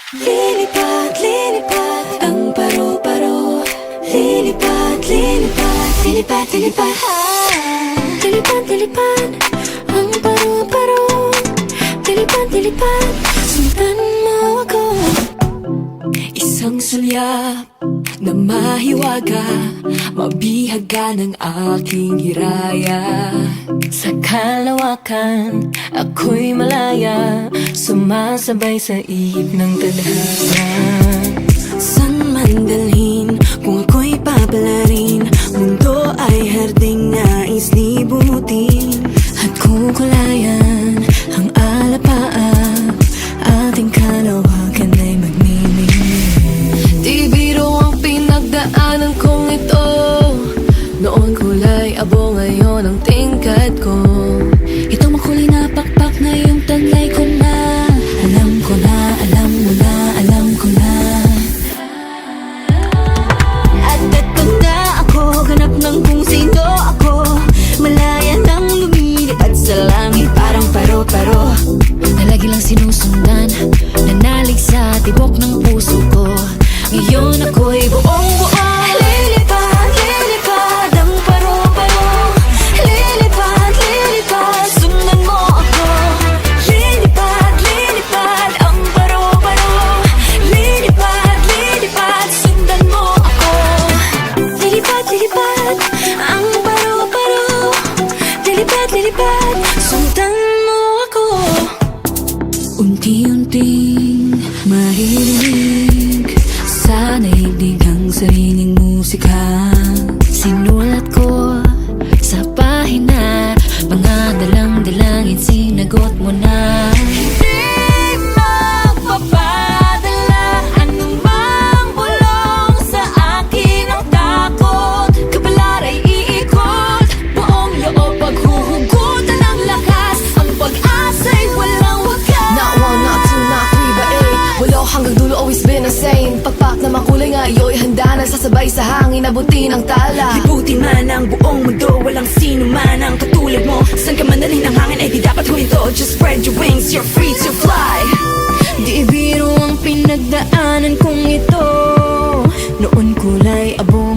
Lilipad, lilipad ang paro-paro. Lilipad, lilipad, lilipad, lilipad. Lilipad, lilipad ang paro-paro. Lilipad, lilipad, sundan mo ako. Isang sulyap na mahiwaga, mabihaga ng aking hiraya. Sa kalawakan, ako'y malaya, sumasabay sa ihip ng tadhana. San man dalhin, kung ako'y papalarin, mundo ay harding nais libutin. At kukulayan ang alapaap, ating kalawakan ay magniningning. Di biro ang pinagdaanan kong ito, noon kulay abo, ngayon ang tingkad ko. Itong makulay na pakpak, ngayong taglay ko na. Alam ko na, alam mo na, alam ko na. At eto na ako, ganap ng kung sino ako. Malaya nang lumilipad sa langit, parang paro-paro na lagi lang sinusundan, nanalig sa tibok ng puso ko. Ngayon ako'y buong-buo. Lilipad, lilipad ang paro-paro. Lilipad, lilipad, sundan mo ako. Lilipad, lilipad ang paro-paro. Lilipad, lilipad, sundan mo ako. Lilipad, lilipad ang paro-paro. Lilipad, lilipad, sundan mo ako. Unti-unting maririnig sa naigdig ang sariling musika. Sinulat ko sa pahina, mga dalang-dalangin sinagot mo na. Hindi magpapadala anumang bulong sa akin ang takot. Kapalara'y iikot, buong loob paghuhugutan ng lakas. Ang pag-asa'y walang wakas. Not one, not two, not three, but eight. Walo hanggang dulo, always been the same. Pagpak na makulay nga, iyo'y handa na sasabay sa hangin, abutin ang tala. Libutin man ang buong mundo, walang sino man ang katulad mo. San ka man dalhin ang hangin, ay di dapat huminto. Just spread your wings, you're free to fly. Di biro ang pinagdaanan kong ito, noon kulay abo,